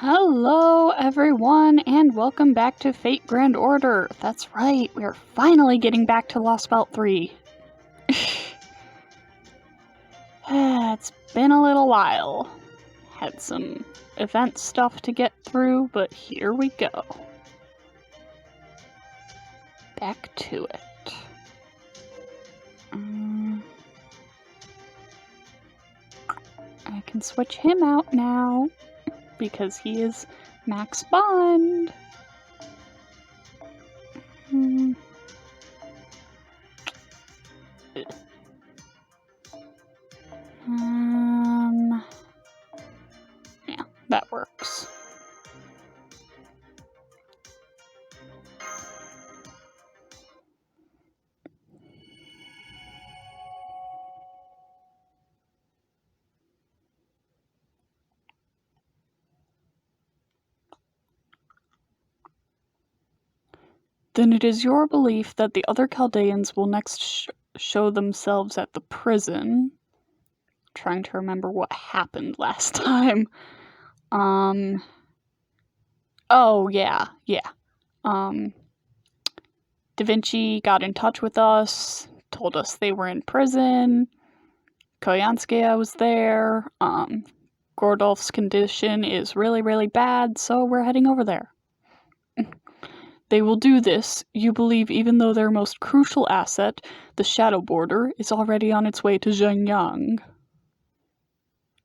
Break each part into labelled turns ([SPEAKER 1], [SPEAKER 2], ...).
[SPEAKER 1] Hello everyone and welcome back to Fate Grand Order. That's right, we're finally getting back to Lostbelt 3. It's been a little while. Had some event stuff to get through, but here we go. Back to it. I can switch him out now, because he is max bond. Yeah, that works. Then it is your belief that the other Chaldeans will next show themselves at the prison. Trying to remember what happened last time. Oh, yeah. Vinci got in touch with us, told us they were in prison. Koyanskaya was there. Gordolf's condition is really, really bad, so we're heading over there. They will do this, you believe, even though their most crucial asset, the Shadow Border, is already on its way to Zhengyang.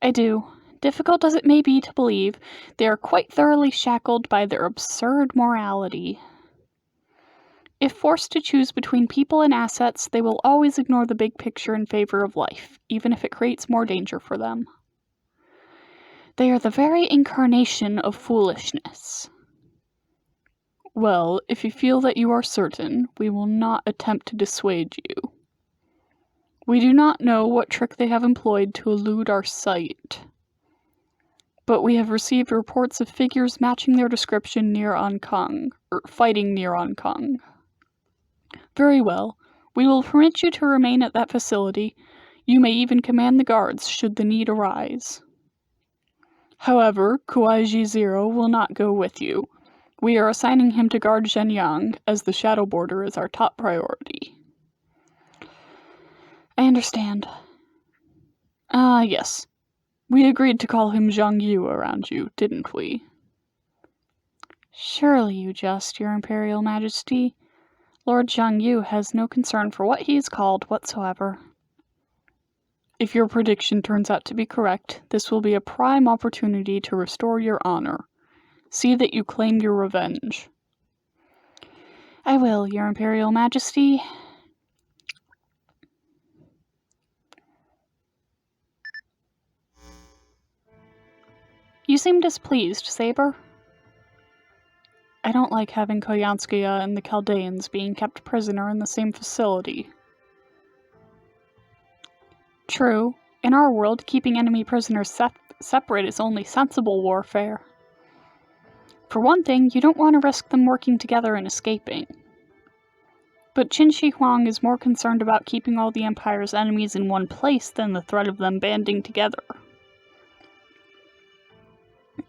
[SPEAKER 1] I do. Difficult as it may be to believe, they are quite thoroughly shackled by their absurd morality. If forced to choose between people and assets, they will always ignore the big picture in favor of life, even if it creates more danger for them. They are the very incarnation of foolishness. Well, if you feel that you are certain, we will not attempt to dissuade you. We do not know what trick they have employed to elude our sight, but we have received reports of figures matching their description near Ankang, or fighting near Ankang. Very well, we will permit you to remain at that facility. You may even command the guards should the need arise. However, Kuaiji Zero will not go with you. We are assigning him to guard Zhengyang, as the Shadow Border is our top priority. I understand. Yes. We agreed to call him Zhang Yu around you, didn't we? Surely you jest, Your Imperial Majesty. Lord Zhang Yu has no concern for what he is called whatsoever. If your prediction turns out to be correct, this will be a prime opportunity to restore your honor. See that you claim your revenge. I will, Your Imperial Majesty. You seem displeased, Saber. I don't like having Koyanskaya and the Chaldeans being kept prisoner in the same facility. True, in our world, keeping enemy prisoners separate is only sensible warfare. For one thing, you don't want to risk them working together and escaping. But Qin Shi Huang is more concerned about keeping all the Empire's enemies in one place than the threat of them banding together.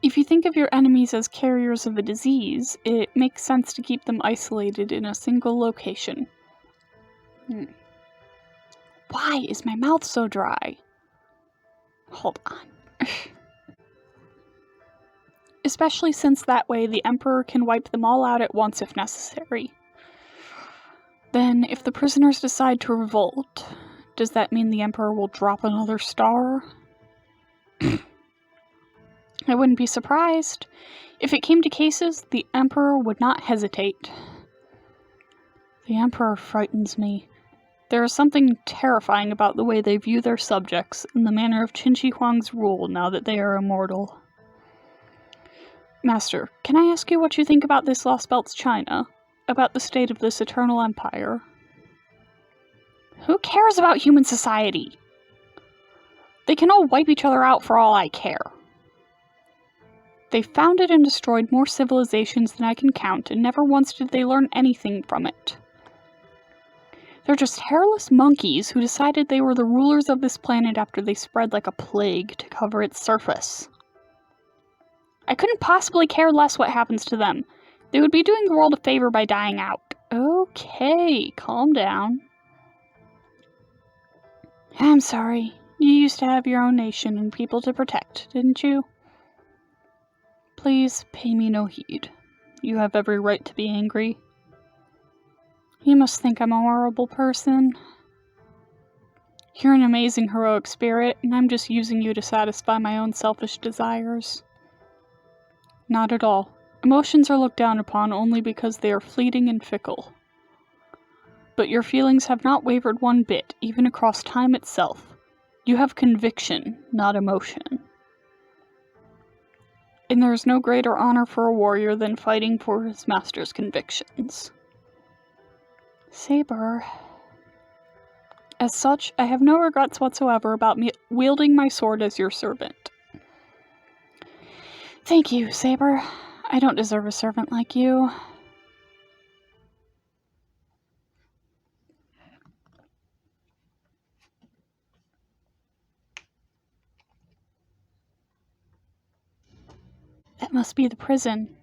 [SPEAKER 1] If you think of your enemies as carriers of a disease, it makes sense to keep them isolated in a single location. Why is my mouth so dry? Hold on. Especially since that way the Emperor can wipe them all out at once if necessary. Then, if the prisoners decide to revolt, does that mean the Emperor will drop another star? I wouldn't be surprised. If it came to cases, the Emperor would not hesitate. The Emperor frightens me. There is something terrifying about the way they view their subjects and the manner of Qin Shi Huang's rule now that they are immortal. Master, can I ask you what you think about this Lostbelt's China? About the state of this eternal empire? Who cares about human society? They can all wipe each other out for all I care. They founded and destroyed more civilizations than I can count, and never once did they learn anything from it. They're just hairless monkeys who decided they were the rulers of this planet after they spread like a plague to cover its surface. I couldn't possibly care less what happens to them. They would be doing the world a favor by dying out. Okay, calm down. I'm sorry. You used to have your own nation and people to protect, didn't you? Please pay me no heed. You have every right to be angry. You must think I'm a horrible person. You're an amazing heroic spirit, and I'm just using you to satisfy my own selfish desires. Not at all. Emotions are looked down upon only because they are fleeting and fickle. But your feelings have not wavered one bit, even across time itself. You have conviction, not emotion. And there is no greater honor for a warrior than fighting for his master's convictions. Saber. As such, I have no regrets whatsoever about wielding my sword as your servant. Thank you, Saber. I don't deserve a servant like you. That must be the prison.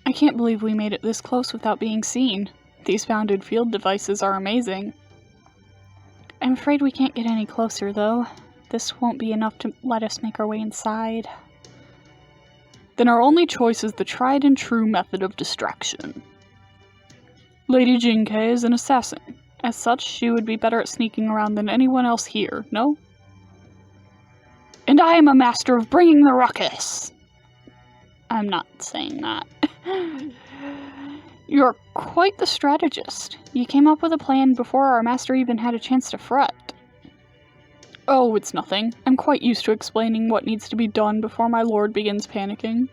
[SPEAKER 1] I can't believe we made it this close without being seen. These bounded field devices are amazing. I'm afraid we can't get any closer, though. This won't be enough to let us make our way inside. Then our only choice is the tried and true method of distraction. Lady Jinkei is an assassin. As such, she would be better at sneaking around than anyone else here, no? And I am a master of bringing the ruckus! I'm not saying that. You're quite the strategist. You came up with a plan before our master even had a chance to fret. Oh, it's nothing. I'm quite used to explaining what needs to be done before my lord begins panicking.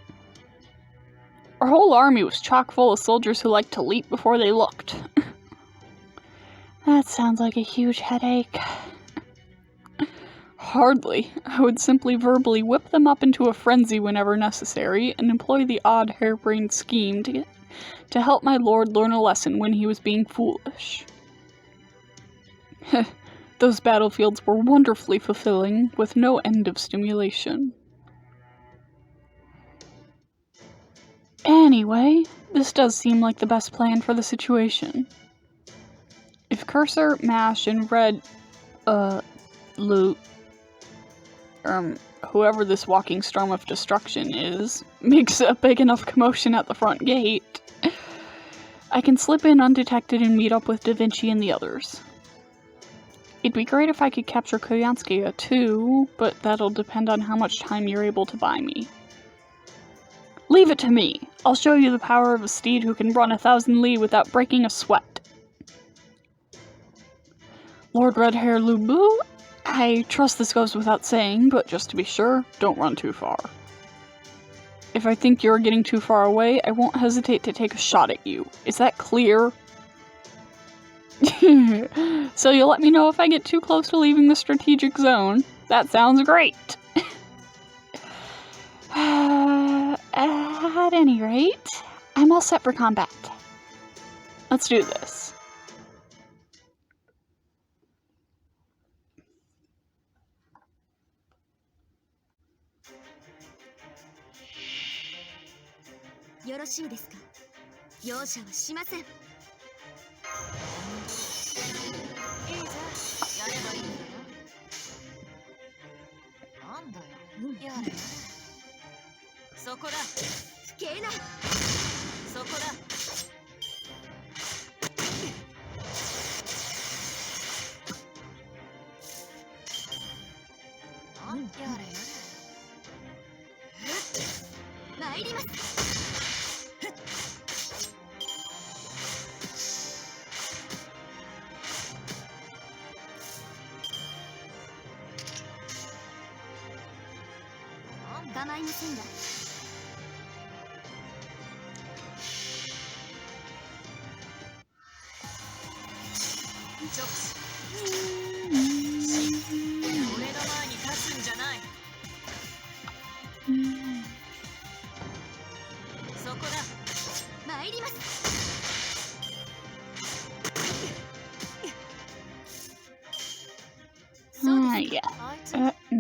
[SPEAKER 1] Our whole army was chock full of soldiers who liked to leap before they looked. That sounds like a huge headache. Hardly. I would simply verbally whip them up into a frenzy whenever necessary, and employ the odd harebrained scheme to help my lord learn a lesson when he was being foolish. Those battlefields were wonderfully fulfilling, with no end of stimulation. Anyway, this does seem like the best plan for the situation. If Cursor, Mash, and Red, Loot, whoever this walking storm of destruction is, makes a big enough commotion at the front gate, I can slip in undetected and meet up with Da Vinci and the others. It'd be great if I could capture Koyanskaya too, but that'll depend on how much time you're able to buy me. Leave it to me! I'll show you the power of a steed who can run 1,000 li without breaking a sweat. Lord Redhair Lubu, I trust this goes without saying, but just to be sure, don't run too far. If I think you're getting too far away, I won't hesitate to take a shot at you. Is that clear? So you'll let me know if I get too close to leaving the strategic zone. That sounds great! At any rate, I'm all set for combat. Let's do this.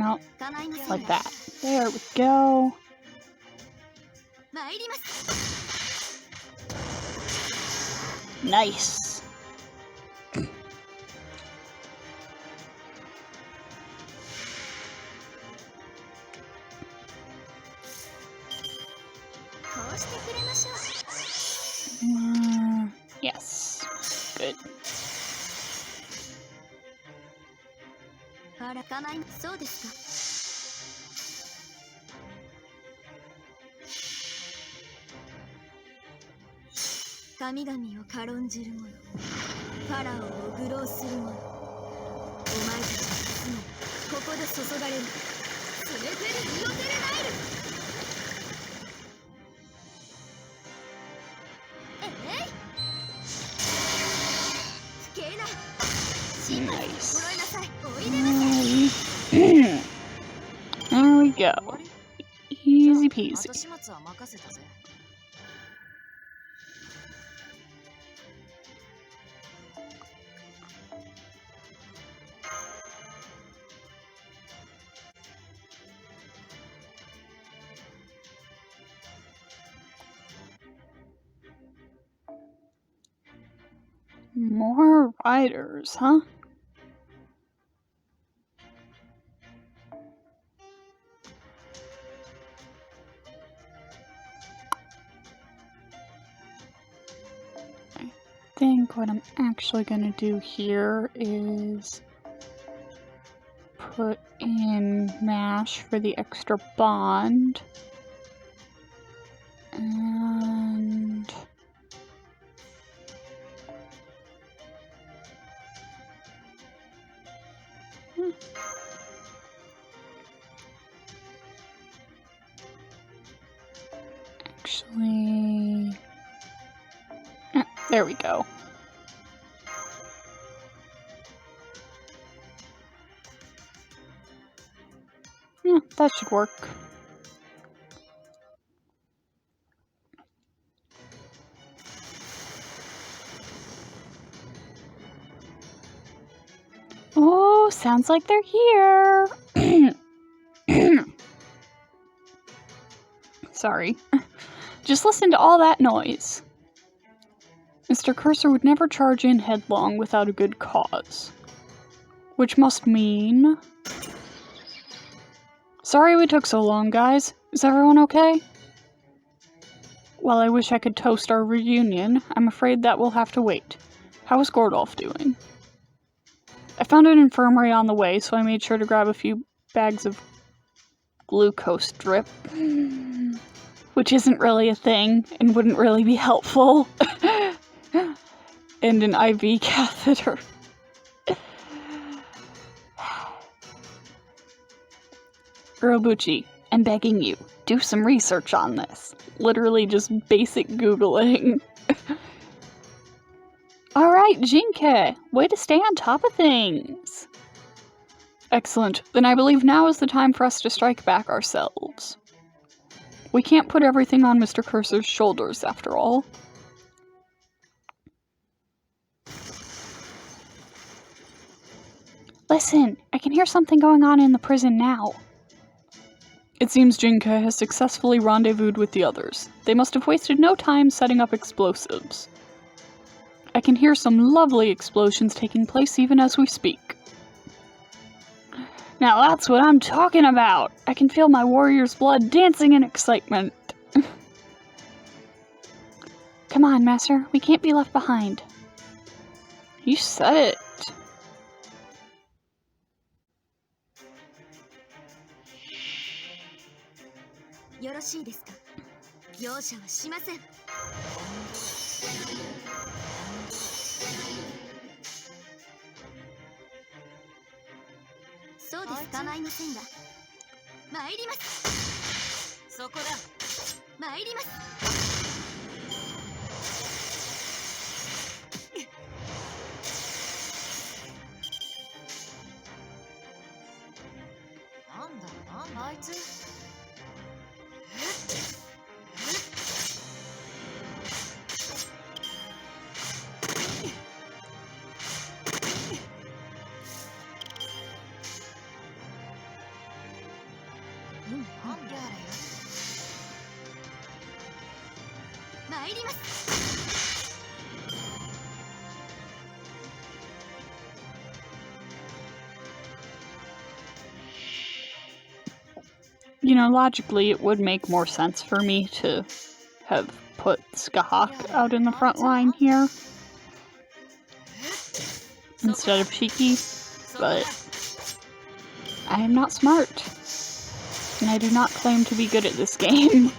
[SPEAKER 1] out like that. There we go. Nice. Yes. Good. Nice. There we go. Easy peasy. More riders, huh? I think what I'm actually gonna do here is put in MASH for the extra bond. And actually, there we go. Yeah, that should work. Oh, sounds like they're here. Sorry. Just listen to all that noise. Mr. Cursor would never charge in headlong without a good cause. Which must mean... Sorry we took so long, guys. Is everyone okay? While I wish I could toast our reunion, I'm afraid that will have to wait. How is Gordolf doing? I found an infirmary on the way, so I made sure to grab a few bags of glucose drip. Which isn't really a thing, and wouldn't really be helpful. And an IV catheter. Urobuchi, I'm begging you, do some research on this. Literally just basic Googling. Alright, Jinke, way to stay on top of things. Excellent, then I believe now is the time for us to strike back ourselves. We can't put everything on Mr. Cursor's shoulders, after all. Listen, I can hear something going on in the prison now. It seems Jinke has successfully rendezvoused with the others. They must have wasted no time setting up explosives. I can hear some lovely explosions taking place even as we speak. Now that's what I'm talking about! I can feel my warrior's blood dancing in excitement. Come on, Master, we can't be left behind. You said it. You know, logically, it would make more sense for me to have put Skahak out in the front line here instead of Shiki, but I am not smart, and I do not claim to be good at this game.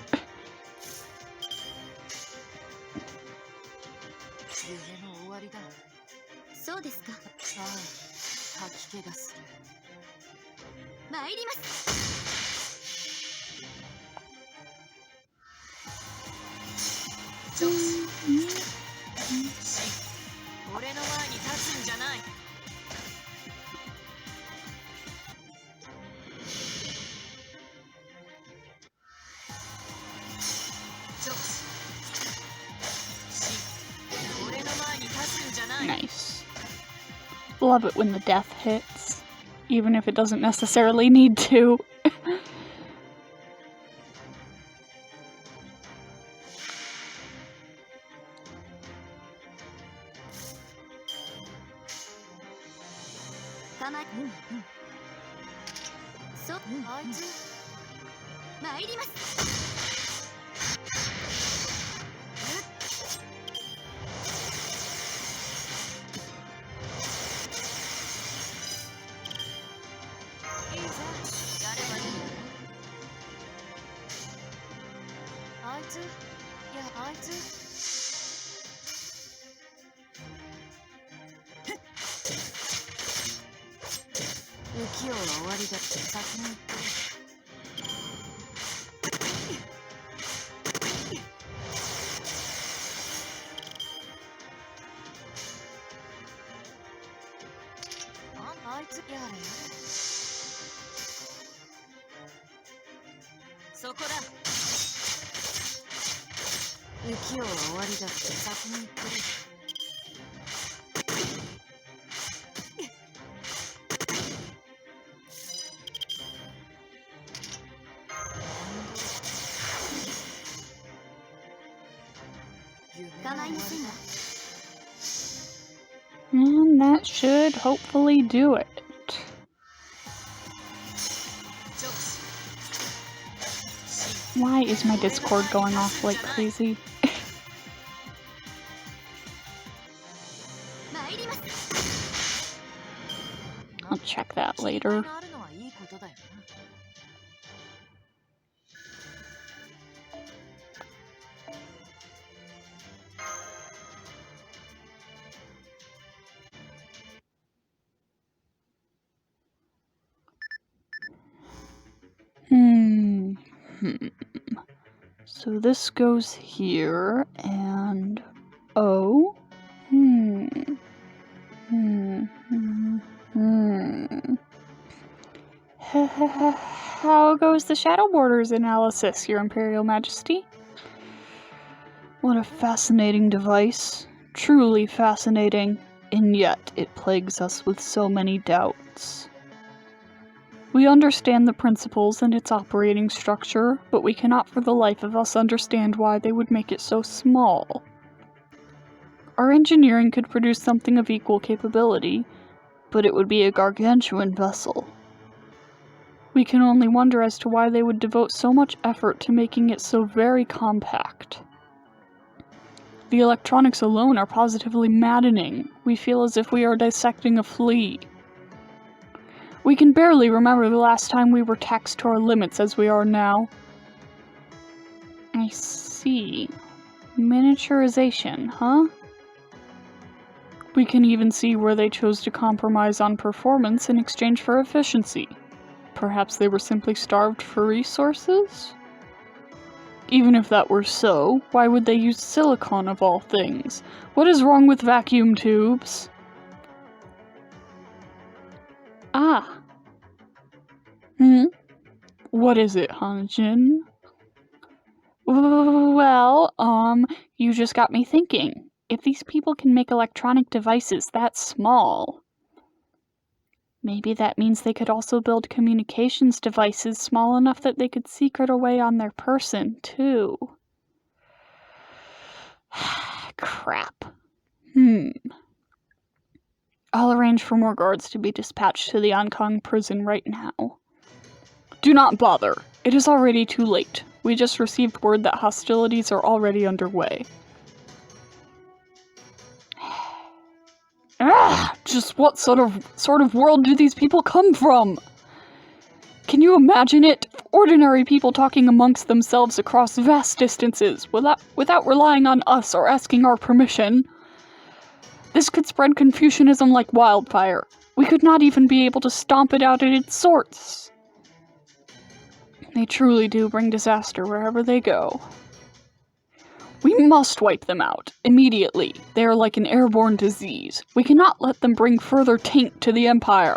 [SPEAKER 1] Nice. Love it when the death hits, even if it doesn't necessarily need to. And that should hopefully do it. Why is my Discord going off like crazy? I'll check that later. So this goes here, and oh, How goes the Shadow Borders analysis, Your Imperial Majesty? What a fascinating device. Truly fascinating, and yet it plagues us with so many doubts. We understand the principles and its operating structure, but we cannot for the life of us understand why they would make it so small. Our engineering could produce something of equal capability, but it would be a gargantuan vessel. We can only wonder as to why they would devote so much effort to making it so very compact. The electronics alone are positively maddening. We feel as if we are dissecting a flea. We can barely remember the last time we were taxed to our limits as we are now. I see. Miniaturization, huh? We can even see where they chose to compromise on performance in exchange for efficiency. Perhaps they were simply starved for resources? Even if that were so, why would they use silicon of all things? What is wrong with vacuum tubes? Ah. What is it, Hanjin? Well, you just got me thinking. If these people can make electronic devices that small, Maybe that means they could also build communications devices small enough that they could secret away on their person, too. Crap. I'll arrange for more guards to be dispatched to the Ankang prison right now. Do not bother. It is already too late. We just received word that hostilities are already underway. Just what sort of world do these people come from? Can you imagine it? Ordinary people talking amongst themselves across vast distances without relying on us or asking our permission. This could spread Confucianism like wildfire. We could not even be able to stomp it out at its source. They truly do bring disaster wherever they go. We must wipe them out, immediately. They are like an airborne disease. We cannot let them bring further taint to the Empire.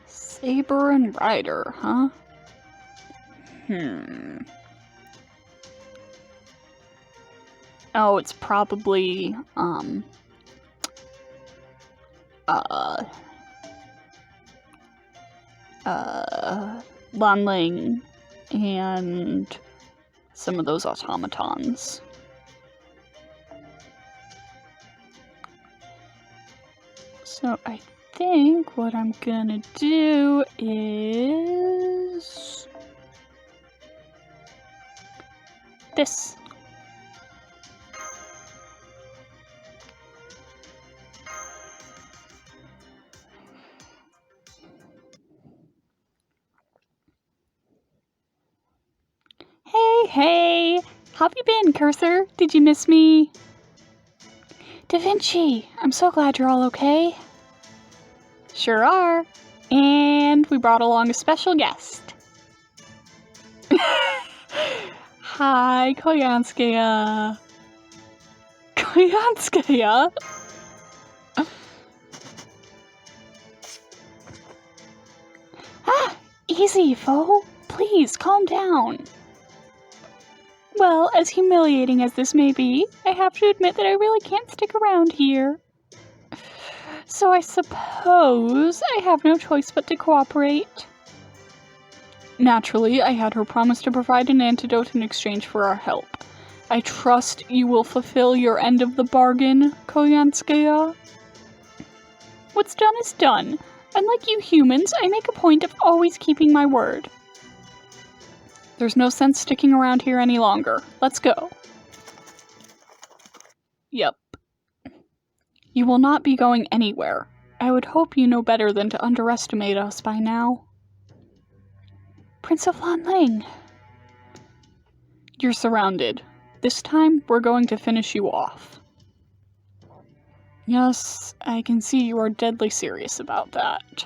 [SPEAKER 1] Saber and Rider, huh? Oh, it's probably, Lanling and some of those automatons. So I think what I'm gonna do is this. Hey, how have you been, Cursor? Did you miss me? Da Vinci, I'm so glad you're all okay. Sure are. And we brought along a special guest. Hi, Koyanskaya. Koyanskaya? Easy, foe. Please, calm down. Well, as humiliating as this may be, I have to admit that I really can't stick around here. So I suppose I have no choice but to cooperate. Naturally, I had her promise to provide an antidote in exchange for our help. I trust you will fulfill your end of the bargain, Koyanskaya. What's done is done. Unlike you humans, I make a point of always keeping my word. There's no sense sticking around here any longer. Let's go. Yep. You will not be going anywhere. I would hope you know better than to underestimate us by now. Prince of Lanling. You're surrounded. This time, we're going to finish you off. Yes, I can see you are deadly serious about that.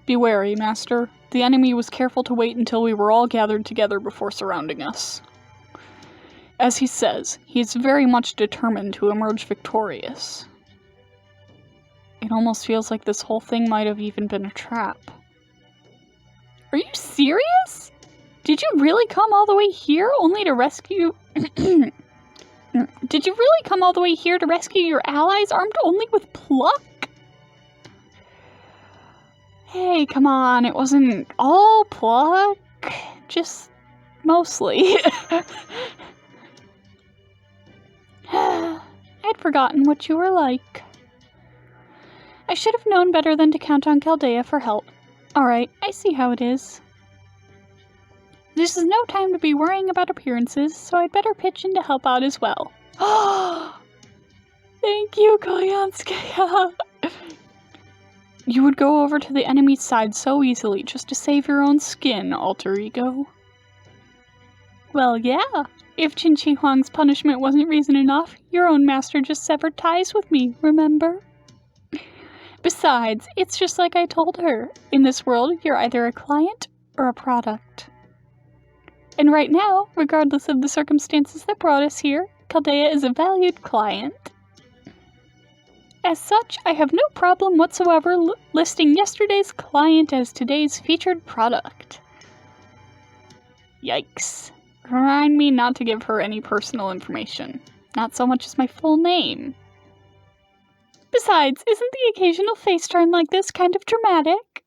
[SPEAKER 1] Be wary, Master. The enemy was careful to wait until we were all gathered together before surrounding us. As he says, he is very much determined to emerge victorious. It almost feels like this whole thing might have even been a trap. Are you serious? Did you really come all the way here only to rescue... Did you really come all the way here to rescue your allies armed only with pluck? Hey, come on, it wasn't all pluck. Just mostly. I'd forgotten what you were like. I should have known better than to count on Chaldea for help. Alright, I see how it is. This is no time to be worrying about appearances, so I'd better pitch in to help out as well. Thank you, Koyanskaya. You would go over to the enemy's side so easily just to save your own skin, alter ego. Well, yeah. If Qin Shi Huang's punishment wasn't reason enough, your own master just severed ties with me, remember? Besides, it's just like I told her. In this world, you're either a client or a product. And right now, regardless of the circumstances that brought us here, Chaldea is a valued client. As such, I have no problem whatsoever listing yesterday's client as today's featured product. Yikes. Remind me not to give her any personal information. Not so much as my full name. Besides, isn't the occasional face turn like this kind of dramatic?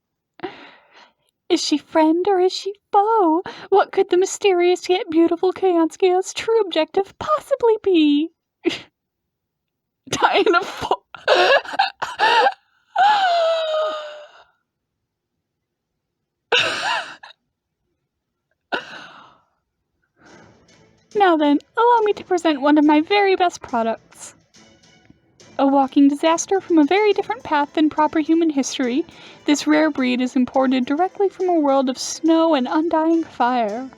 [SPEAKER 1] Is she friend or is she foe? What could the mysterious yet beautiful Kayanskia's true objective possibly be? Dying of Now then, allow me to present one of my very best products. A walking disaster from a very different path than proper human history, this rare breed is imported directly from a world of snow and undying fire.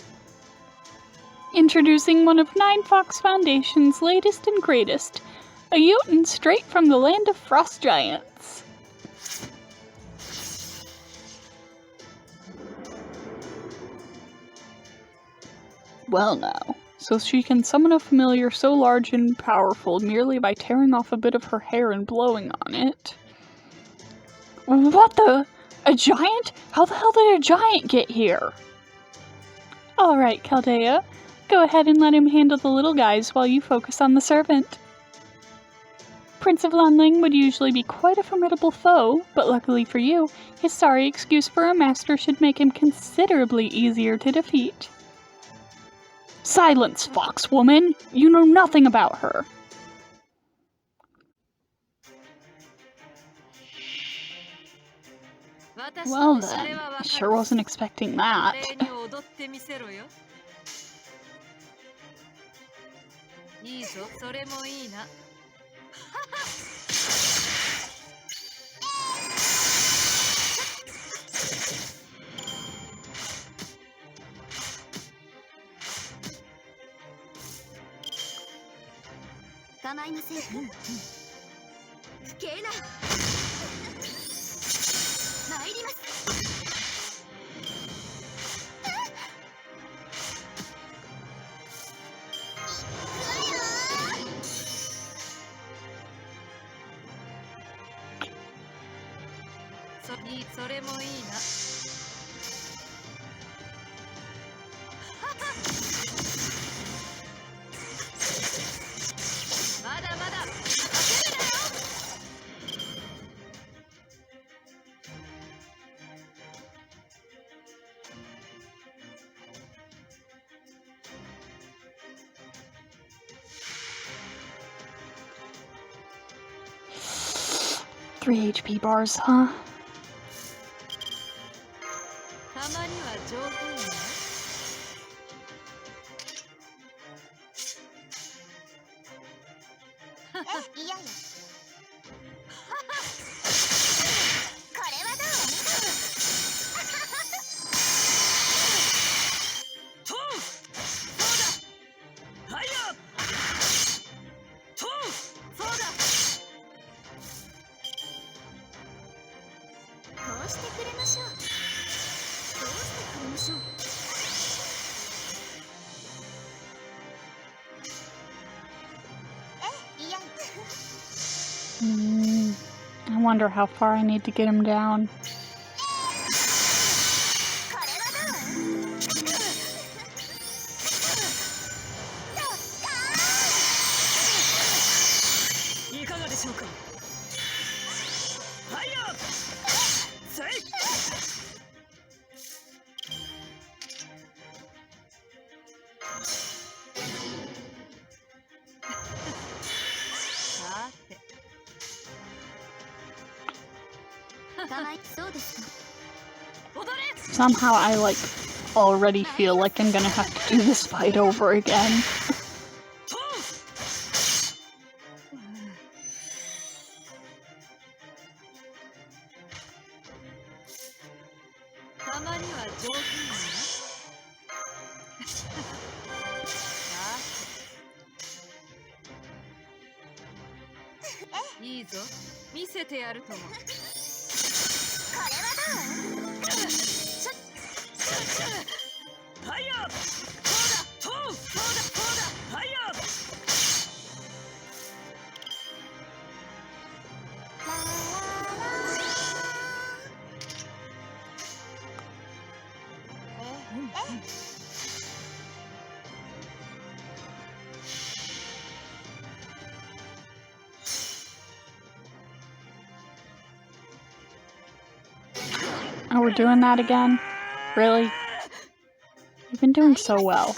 [SPEAKER 1] Introducing one of Nine Fox Foundation's latest and greatest, a Jotun straight from the land of frost giants. Well now, so she can summon a familiar so large and powerful merely by tearing off a bit of her hair and blowing on it. What the? A giant? How the hell did a giant get here? Alright, Chaldea. Go ahead and let him handle the little guys while you focus on the servant. Prince of Lanling would usually be quite a formidable foe, but luckily for you, his sorry excuse for a master should make him considerably easier to defeat. Silence, foxwoman! You know nothing about her! Well then, I sure wasn't expecting that. Three HP bars, huh? I wonder how far I need to get him down. Somehow I, already feel like I'm gonna have to do this fight over again. Oh, we're doing that again? Really? You've been doing so well.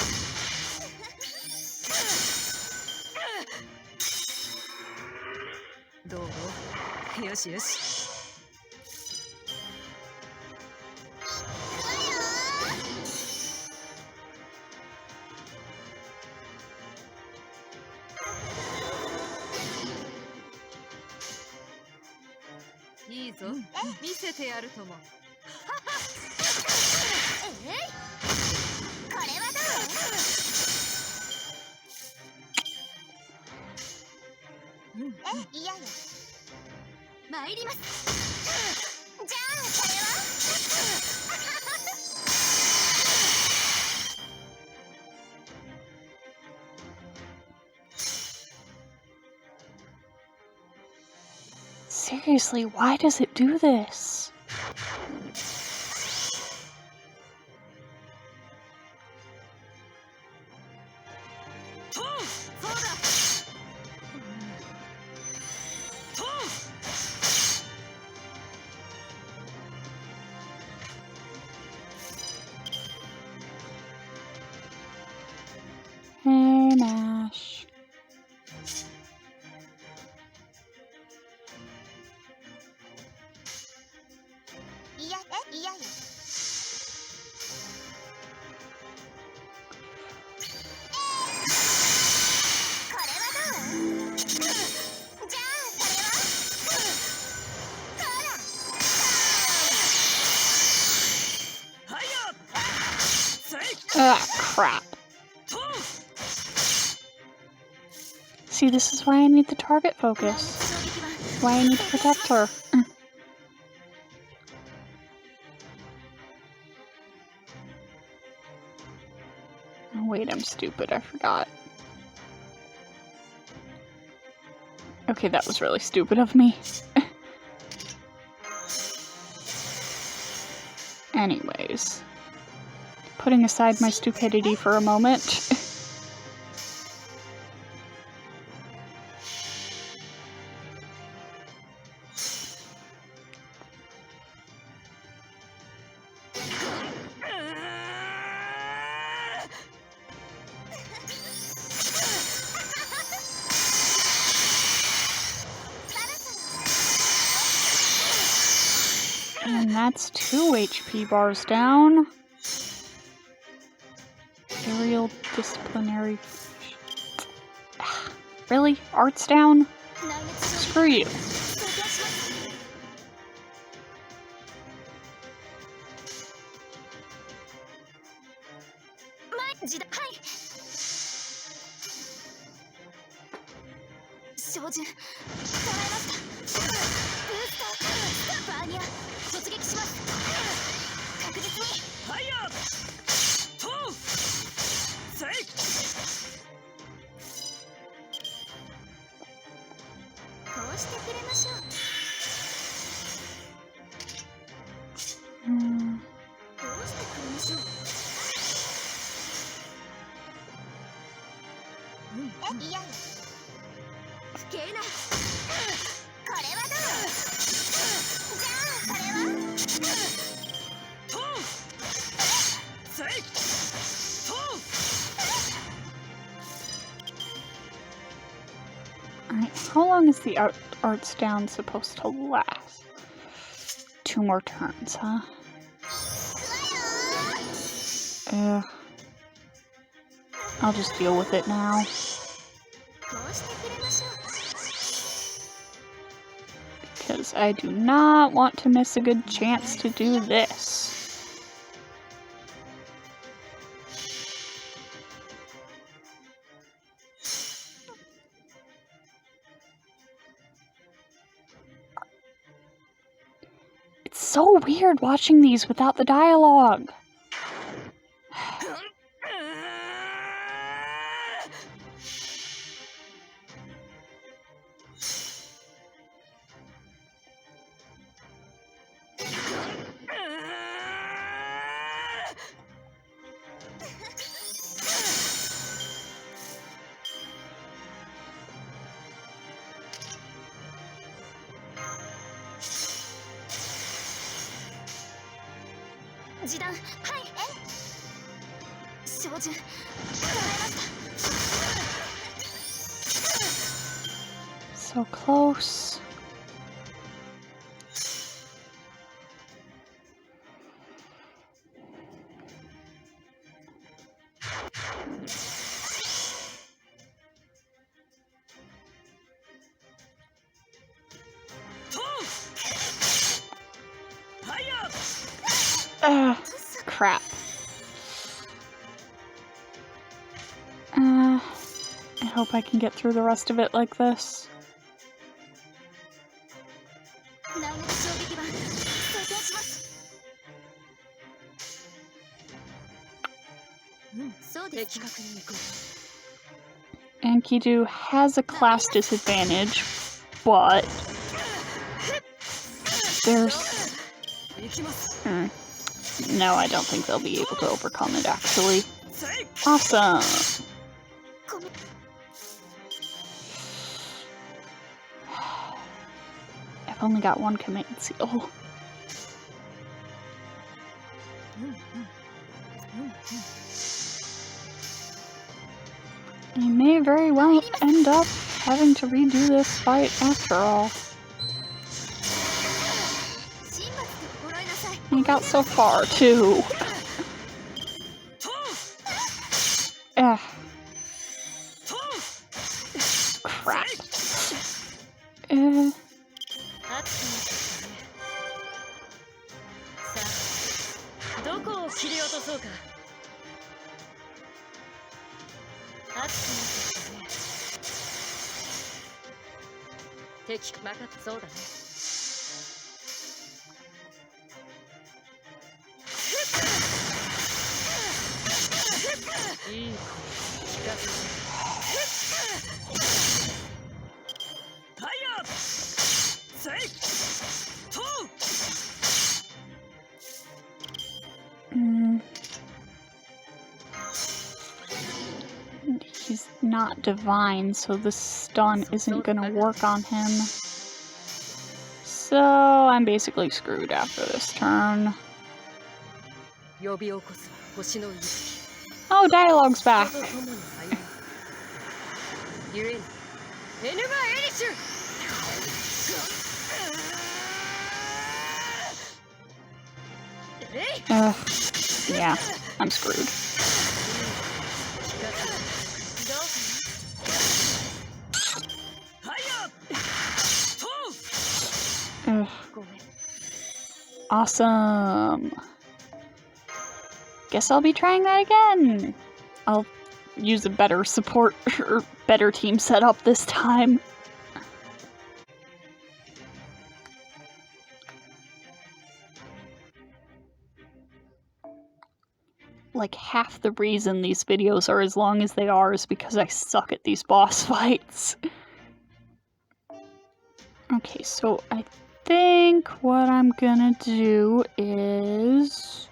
[SPEAKER 1] Seriously, why does it do this? Hey, Nash. Ah, crap. See, this is why I need the target focus. Why I need to protect her. Oh, wait, I'm stupid. I forgot. Okay, that was really stupid of me. Anyways. Putting aside my stupidity for a moment. And that's 2 HP bars down. Aerial disciplinary. Really? Art's down? Screw you. Alright, how long is the art's down supposed to last? 2 more turns, huh? I'll just deal with it now. Because I do not want to miss a good chance to do this. It's so weird watching these without the dialogue. So close. Crap. I hope I can get through the rest of it like this. Enkidu has a class disadvantage, but there's... No, I don't think they'll be able to overcome it, actually. Awesome! I've only got one command seal. I may very well end up having to redo this fight after all. I got so far, too. Crap. He's not divine, so the stun isn't gonna work on him. So I'm basically screwed after this turn. Oh, dialogue's back. Yeah, I'm screwed. Awesome. Guess I'll be trying that again. I'll use a better support or better team setup this time. Like half the reason these videos are as long as they are is because I suck at these boss fights. Okay, so I think what I'm gonna do is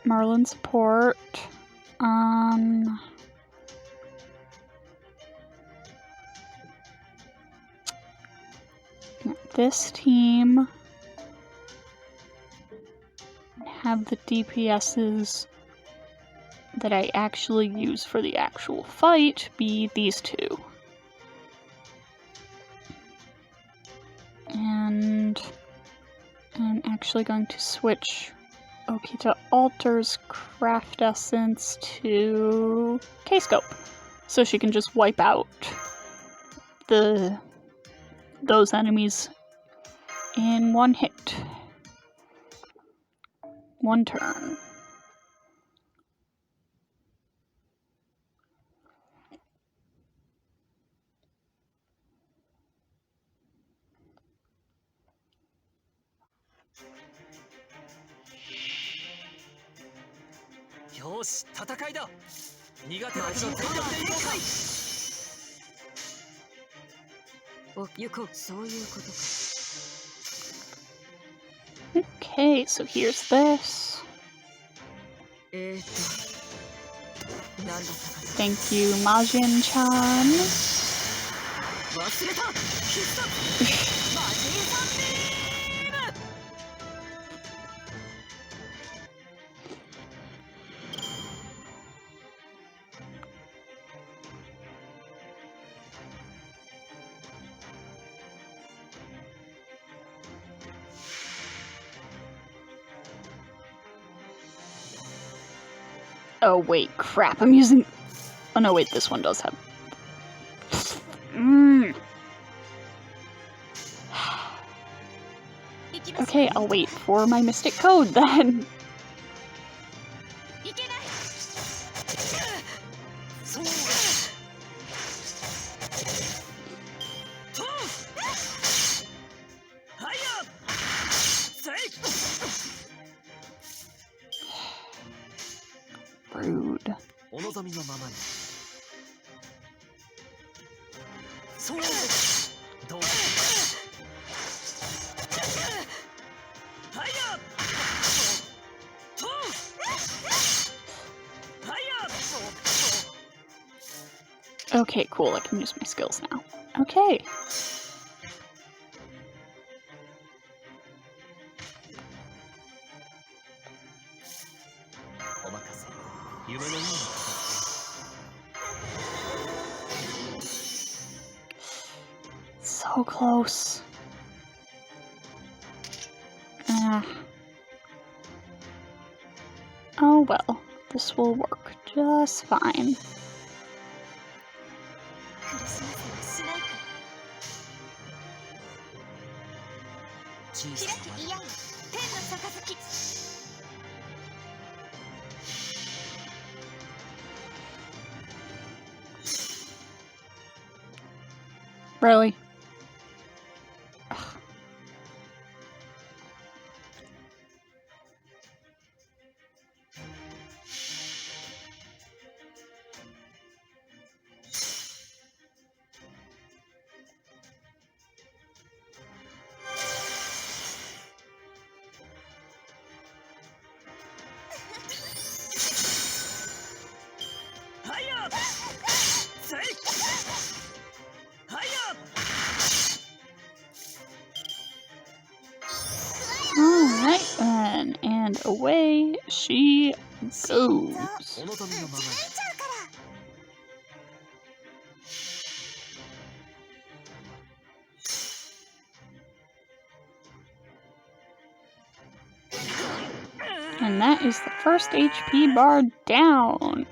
[SPEAKER 1] Merlin support. This team have the DPSs that I actually use for the actual fight be these two. And I'm actually going to switch Okita Alter's Craft Essence to K-Scope, so she can just wipe out those enemies in one hit. One turn. Okay, so here's this. Thank you, Majin-chan. Oh wait, crap, I'm using... Oh no, wait, this one does have... Okay, I'll wait for my mystic code then. Rude. Okay, cool, I can use my skills now. Okay. So close. Oh well, this will work just fine. Really? Alright then, and away she goes. And that is the first HP bar down.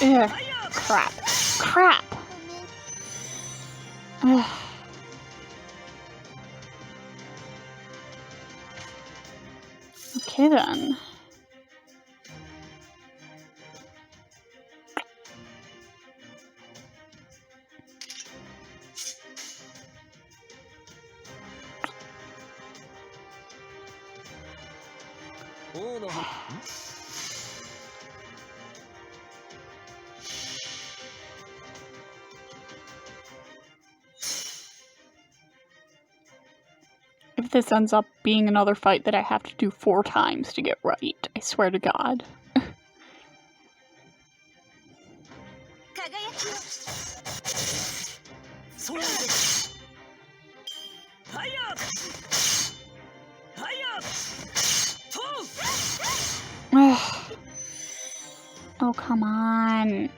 [SPEAKER 1] Ugh, crap. Crap! Ugh. Okay then. If this ends up being another fight that I have to do 4 times to get right, I swear to God. Oh, come on.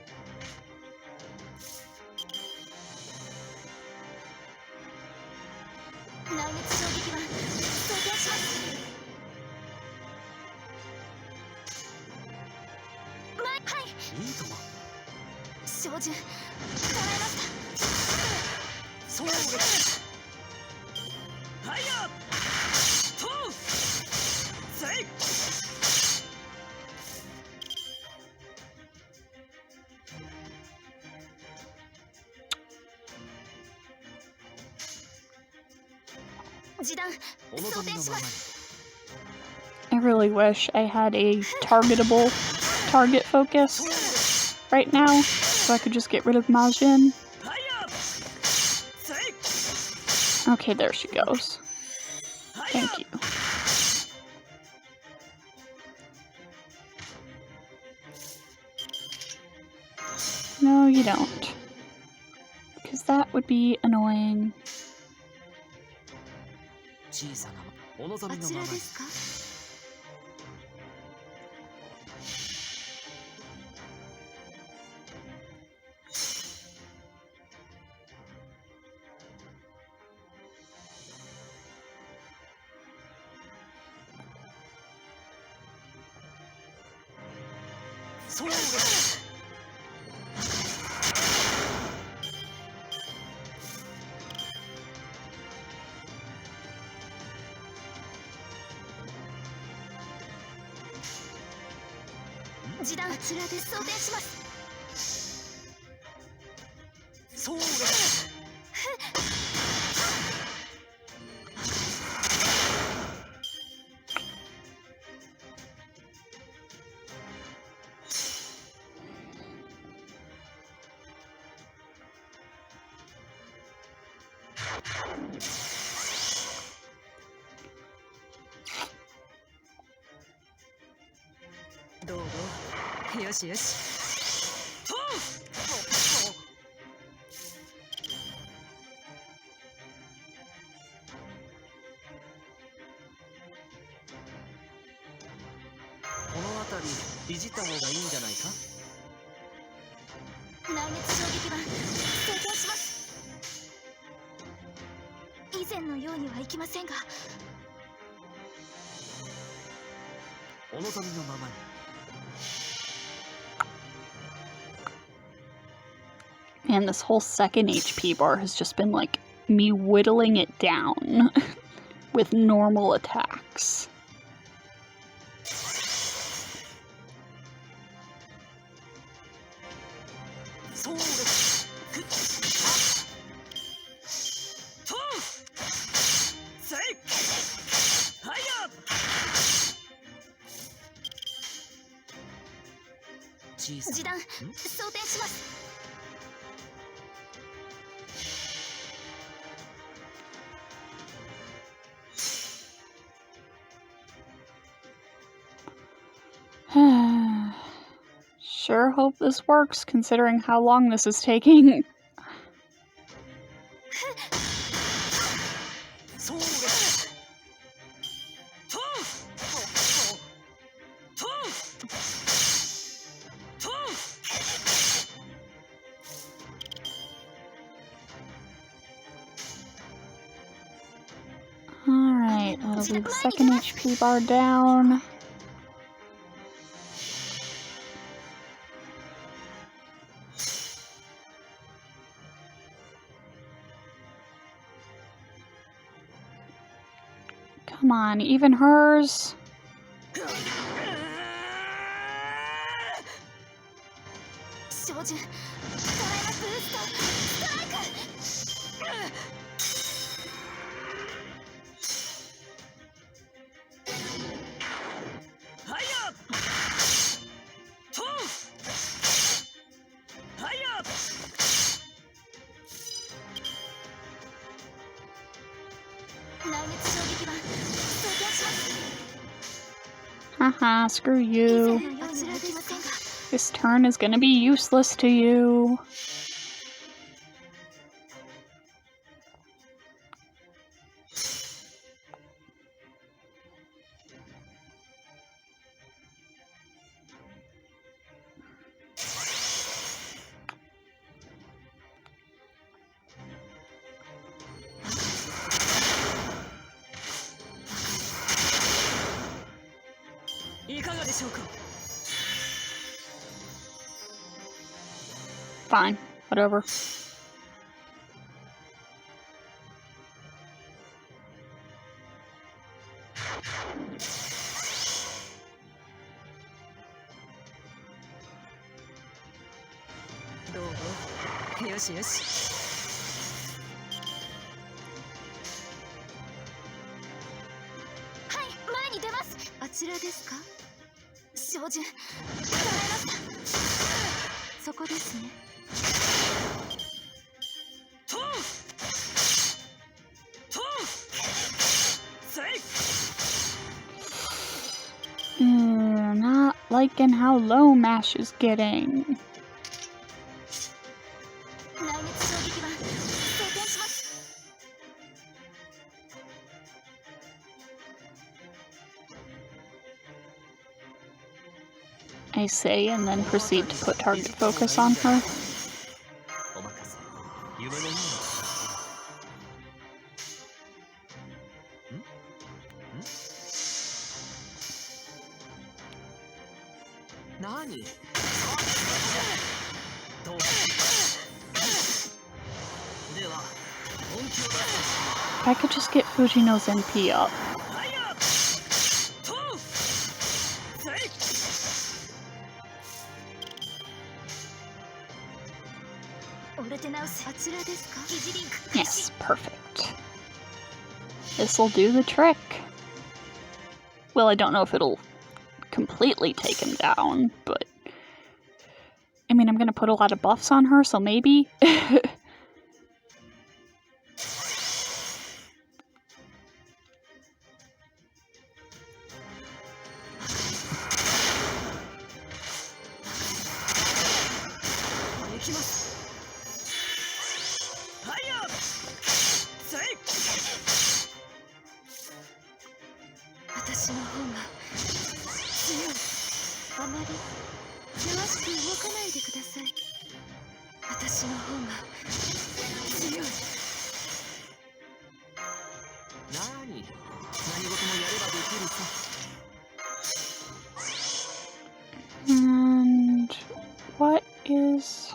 [SPEAKER 1] I really wish I had a targetable target focus right now, so I could just get rid of mei-ren. Okay, there she goes. Thank you. No, you don't. Because that would be annoying. Man, this whole second HP bar has just been like me whittling it down with normal attacks. Sure hope this works, considering how long this is taking. Alright, that'll be the second HP bar down. Come on, even hers. Haha, screw you. This turn is gonna be useless to you. Fine, whatever. Not liking how low Mash is getting. I say, and then proceed to put target focus on her. If I could just get Fujino's NP up. Yes, perfect. This'll do the trick. Well, I don't know if it'll completely take him down, but I mean, I'm gonna put a lot of buffs on her, so maybe. And what is...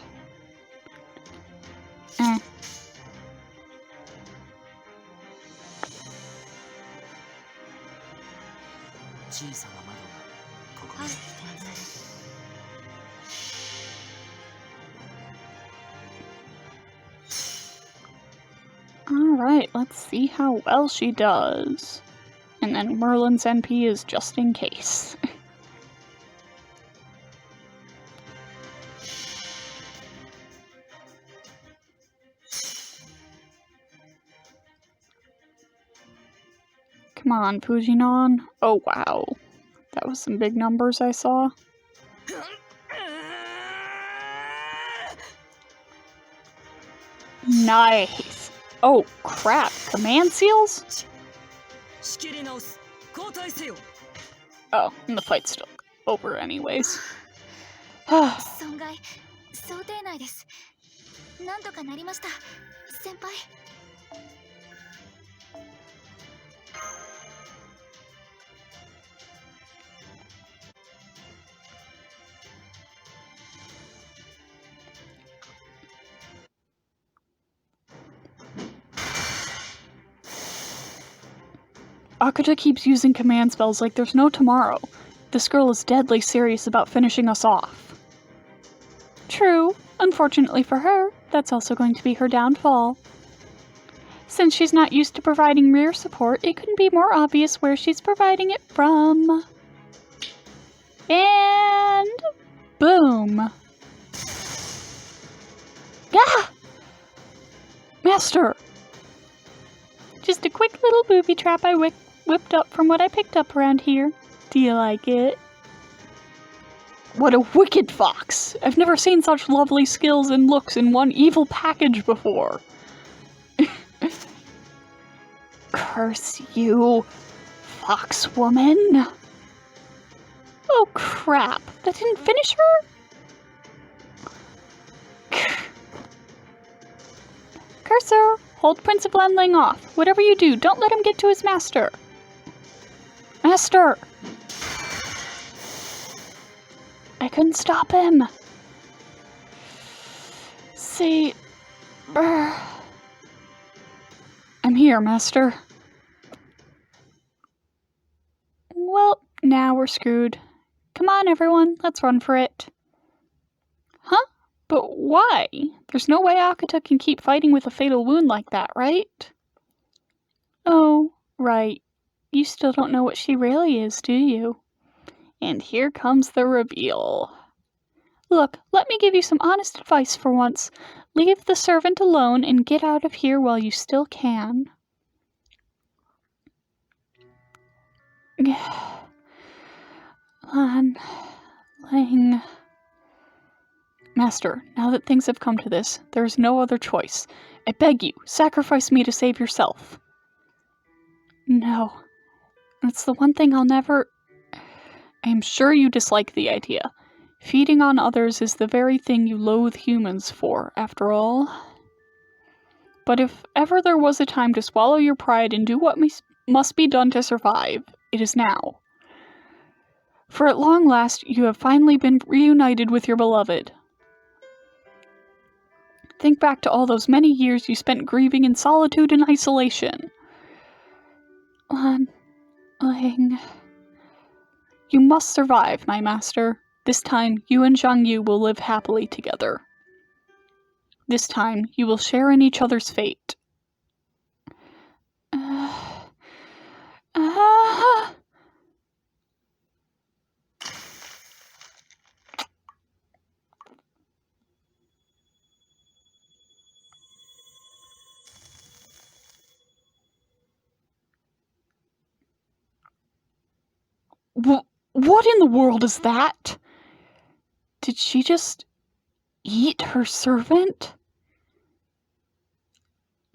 [SPEAKER 1] Alright, let's see how well she does. And then Merlin's NP is just in case. Come on, Fujinon. Oh, wow. That was some big numbers I saw. Nice. Oh, crap. Command seals? Oh, and the fight's still over anyways. Akuta keeps using command spells like there's no tomorrow. This girl is deadly serious about finishing us off. True. Unfortunately for her, that's also going to be her downfall. Since she's not used to providing rear support, it couldn't be more obvious where she's providing it from. And... boom. Ah! Master! Just a quick little booby trap I whipped up from what I picked up around here. Do you like it? What a wicked fox! I've never seen such lovely skills and looks in one evil package before. Curse you, fox woman. Oh crap, that didn't finish her? Cursor, hold Prince of Lanling off. Whatever you do, don't let him get to his master. Master! I couldn't stop him. See... I'm here, Master. Well, now we're screwed. Come on, everyone, let's run for it. Huh? But why? There's no way Akata can keep fighting with a fatal wound like that, right? Oh, right. You still don't know what she really is, do you? And here comes the reveal. Look, let me give you some honest advice for once. Leave the servant alone and get out of here while you still can. Lanling. Master, now that things have come to this, there is no other choice. I beg you, sacrifice me to save yourself. No. That's the one thing I'll never... I am sure you dislike the idea. Feeding on others is the very thing you loathe humans for, after all. But if ever there was a time to swallow your pride and do what must be done to survive, it is now. For at long last, you have finally been reunited with your beloved. Think back to all those many years you spent grieving in solitude and isolation. Lanling. You must survive, my master. This time, you and Zhang Yu will live happily together. This time, you will share in each other's fate. What in the world is that? Did she just eat her servant?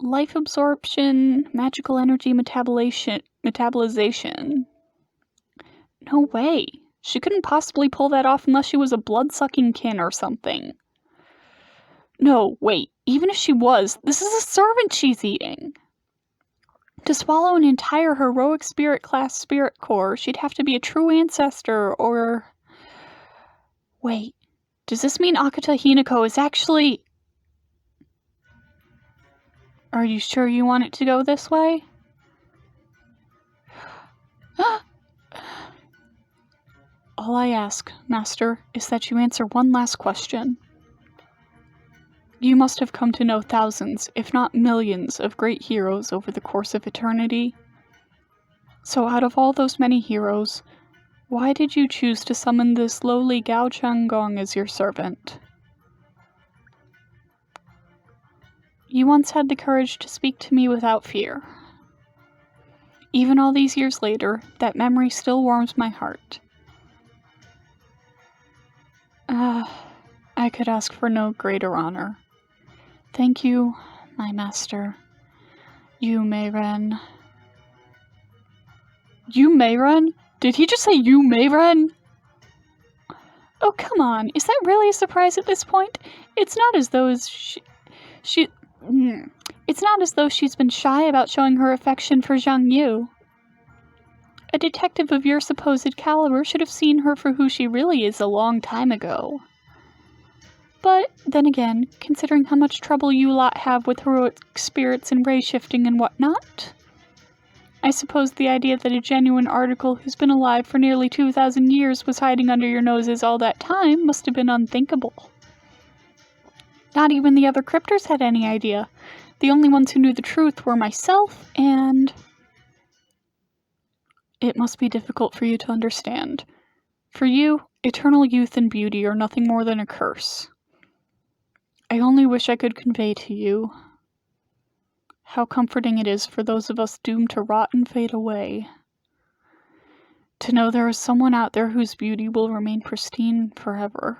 [SPEAKER 1] Life absorption, magical energy metabolization. No way. She couldn't possibly pull that off unless she was a blood-sucking kin or something. No, wait. Even if she was, this is a servant she's eating. To swallow an entire heroic spirit class spirit core, she'd have to be a true ancestor, or... Wait, does this mean Akata Hinako is actually... Are you sure you want it to go this way? All I ask, Master, is that you answer one last question. You must have come to know thousands, if not millions, of great heroes over the course of eternity. So out of all those many heroes, why did you choose to summon this lowly Gao Changgong as your servant? You once had the courage to speak to me without fear. Even all these years later, that memory still warms my heart. I could ask for no greater honor. Thank you, my master. You, mei-ren. You, mei-ren? Did he just say you, mei-ren? Oh, come on. Is that really a surprise at this point? It's not as though it's not as though she's been shy about showing her affection for Zhang Yu. A detective of your supposed caliber should have seen her for who she really is a long time ago. But, then again, considering how much trouble you lot have with heroic spirits and ray shifting and whatnot, I suppose the idea that a genuine article who's been alive for nearly 2,000 years was hiding under your noses all that time must have been unthinkable. Not even the other cryptors had any idea. The only ones who knew the truth were myself and... It must be difficult for you to understand. For you, eternal youth and beauty are nothing more than a curse. I only wish I could convey to you how comforting it is for those of us doomed to rot and fade away, to know there is someone out there whose beauty will remain pristine forever.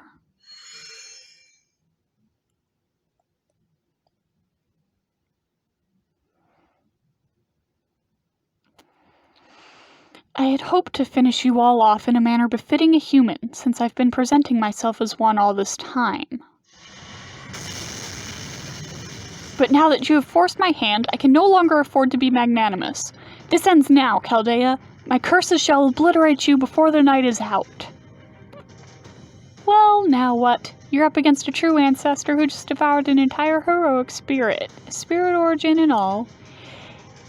[SPEAKER 1] I had hoped to finish you all off in a manner befitting a human, since I've been presenting myself as one all this time. But now that you have forced my hand, I can no longer afford to be magnanimous. This ends now, Chaldea. My curses shall obliterate you before the night is out. Well, now what? You're up against a true ancestor who just devoured an entire heroic spirit origin and all.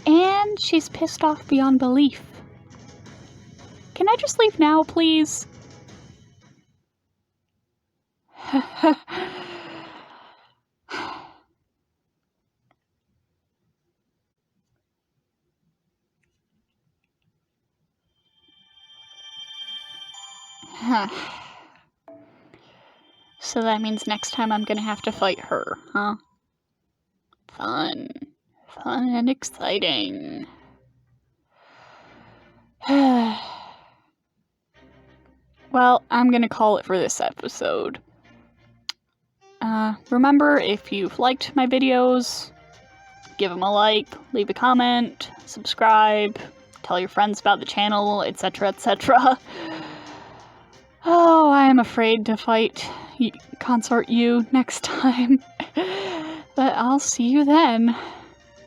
[SPEAKER 1] And she's pissed off beyond belief. Can I just leave now, please? So that means next time I'm gonna have to fight her, huh? Fun. Fun and exciting. Well, I'm gonna call it for this episode. Remember, if you've liked my videos, give them a like, leave a comment, subscribe, tell your friends about the channel, etc., etc. Oh, I am afraid to fight Consort U next time. But I'll see you then.